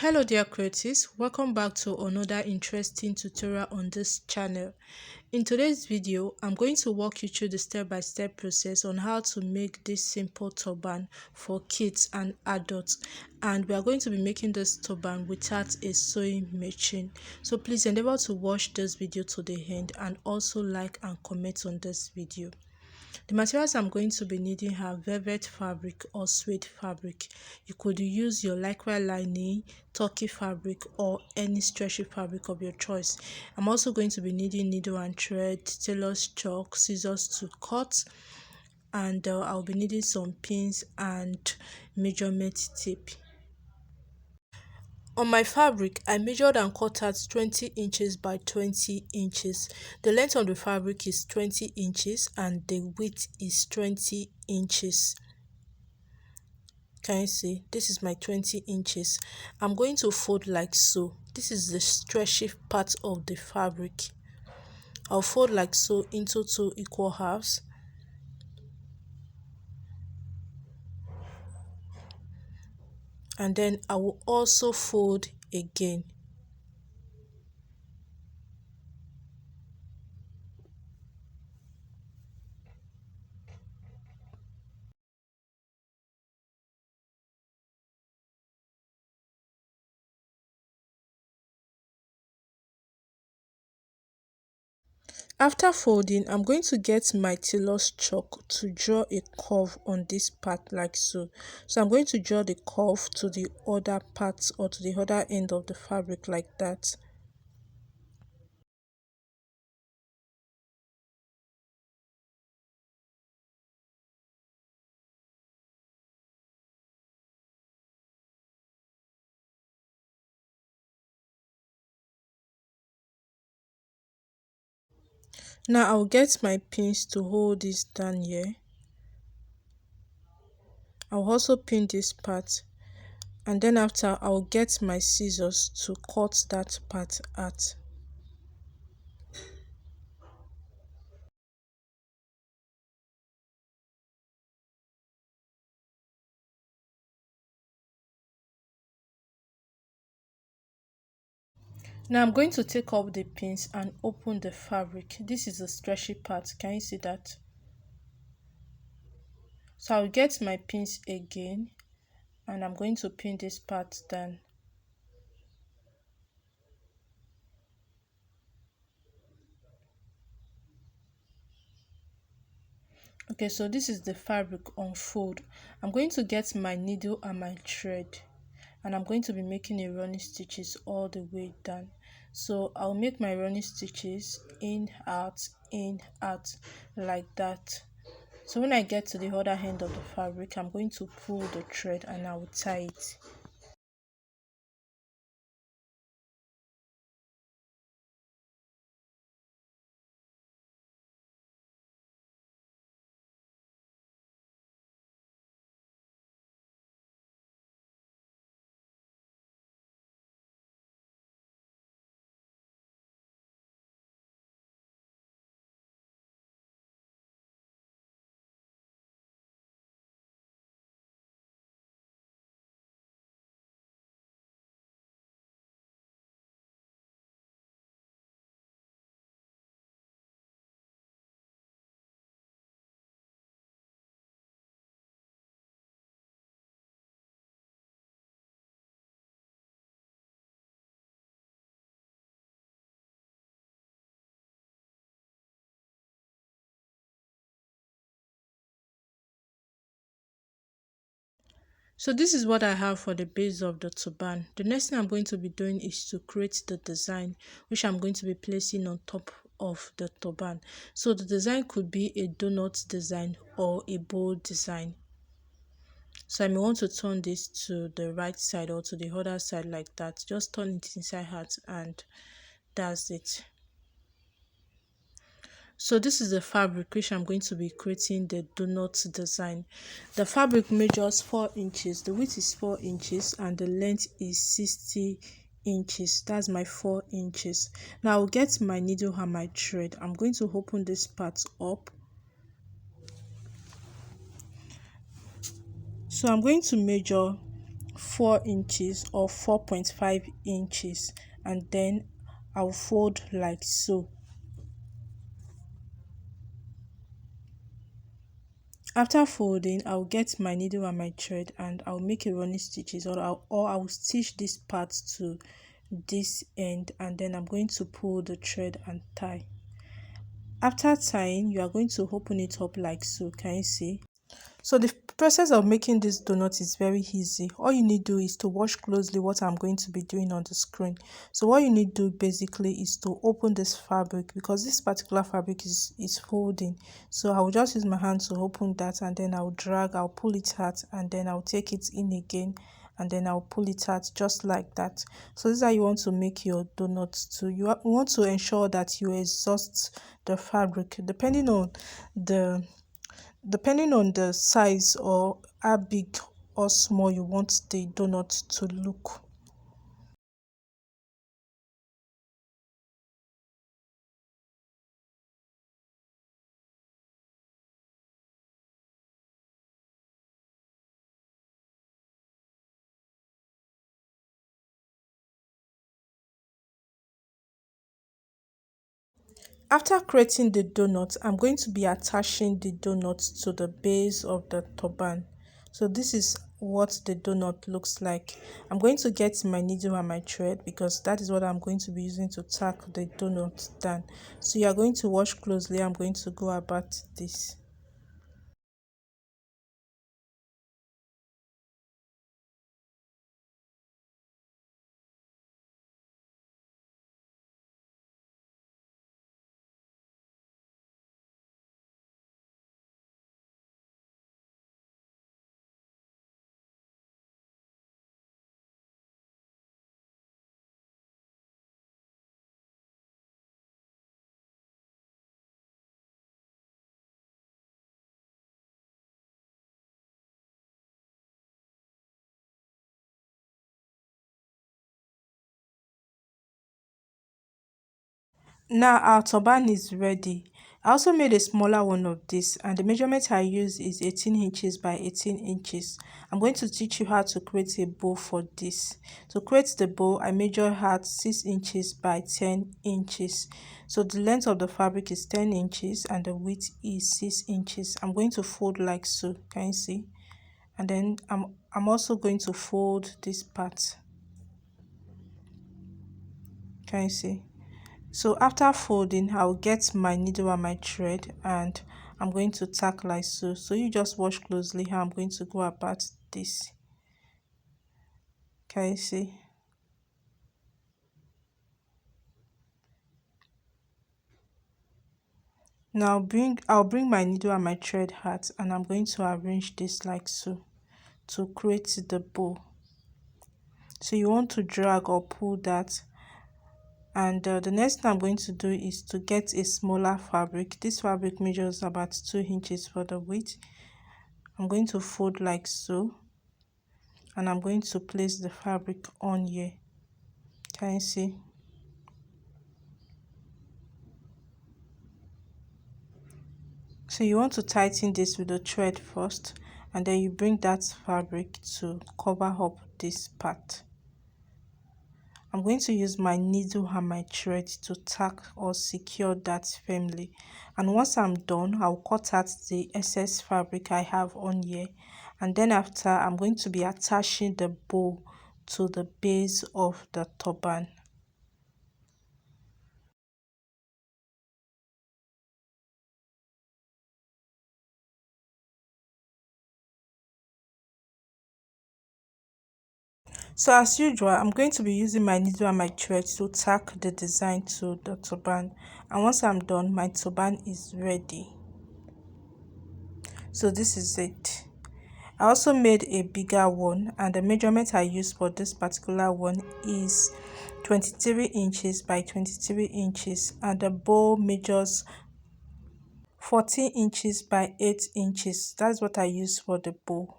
Hello dear creatives, welcome back to another interesting tutorial on this channel. In today's video, I'm going to walk you through the step-by-step process on how to make this simple turban for kids and adults, and we are going to be making this turban without a sewing machine. So please endeavor to watch this video to the end and also like and comment on this video. The materials I'm going to be needing are velvet fabric or suede fabric. You could use your lycra lining, turkey fabric, or any stretchy fabric of your choice. I'm also going to be needing needle and thread, tailor's chalk, scissors to cut, and I'll be needing some pins and measurement tape. On my fabric, I measured and cut out 20 inches by 20 inches. The length of the fabric is 20 inches and the width is 20 inches. Can you see? This is my 20 inches. I'm going to fold like so. This is the stretchy part of the fabric. I'll fold like so into 2 equal halves. And then I will also fold again. After folding, I'm going to get my tailor's chalk to draw a curve on this part like so. So I'm going to draw the curve to the other part or to the other end of the fabric like that. Now I'll get my pins to hold this down here. I'll also pin this part, and then after I'll get my scissors to cut that part out. Now I'm going to take off the pins and open the fabric. This is the stretchy part. Can you see that? So I'll get my pins again and I'm going to pin this part down. Okay, so this is the fabric unfold. I'm going to get my needle and my thread, and I'm going to be making a running stitches all the way down. So I'll make my running stitches in, out, like that. So when I get to the other end of the fabric, I'm going to pull the thread and I will tie it. So this is what I have for the base of the turban. The next thing I'm going to be doing is to create the design, which I'm going to be placing on top of the turban. So the design could be a donut design or a bowl design. So I may want to turn this to the right side or to the other side like that. Just turn it inside out and that's it. So this is the fabric which I'm going to be creating the donut design. The fabric measures 4 inches, the width is 4 inches and the length is 60 inches. That's my 4 inches. Now I'll get my needle and my thread. I'm going to open this part up. So I'm going to measure 4 inches or 4.5 inches, and then I'll fold like so. After folding, I'll get my needle and my thread and I'll make a running stitches, or I'll stitch this part to this end, and then I'm going to pull the thread and tie. After tying, you are going to open it up like so. Can you see? So the process of making this donut is very easy. All you need to do is to watch closely what I'm going to be doing on the screen. So what you need to do basically is to open this fabric, because this particular fabric is folding. So I will just use my hand to open that, and then I'll drag, I'll pull it out, and then I'll take it in again, and then I'll pull it out just like that. So this is how you want to make your donuts too. You want to ensure that you exhaust the fabric depending on the size or how big or small you want the donut to look. After creating the donut, I'm going to be attaching the donut to the base of the turban. So this is what the donut looks like. I'm going to get my needle and my thread, because that is what I'm going to be using to tack the donut down. So you are going to watch closely. I'm going to go about this. Now our turban is ready. I also made a smaller one of this, and the measurement I use is 18 inches by 18 inches. I'm going to teach you how to create a bow for this. To create the bow, I measure out 6 inches by 10 inches. So the length of the fabric is 10 inches and the width is 6 inches. I'm going to fold like so. Can you see? And then I'm also going to fold this part. Can you see? So after folding, I'll get my needle and my thread, and I'm going to tack like so. So you just watch closely how I'm going to go about this. Can you see? Now I'll bring my needle and my thread out, and I'm going to arrange this like so to create the bow. So you want to drag or pull that, and the next thing I'm going to do is to get a smaller fabric. This fabric measures about 2 inches for the width. I'm going to fold like so, and I'm going to place the fabric on here. Can you see? So you want to tighten this with the thread first, and then you bring that fabric to cover up this part. I'm going to use my needle and my thread to tack or secure that firmly, and once I'm done, I'll cut out the excess fabric I have on here, and then after I'm going to be attaching the bow to the base of the turban. So as usual, I'm going to be using my needle and my thread to tack the design to the turban, and once I'm done, my turban is ready. So this is it. I also made a bigger one, and the measurement I used for this particular one is 23 inches by 23 inches, and the bow measures 14 inches by 8 inches. That's what I use for the bow.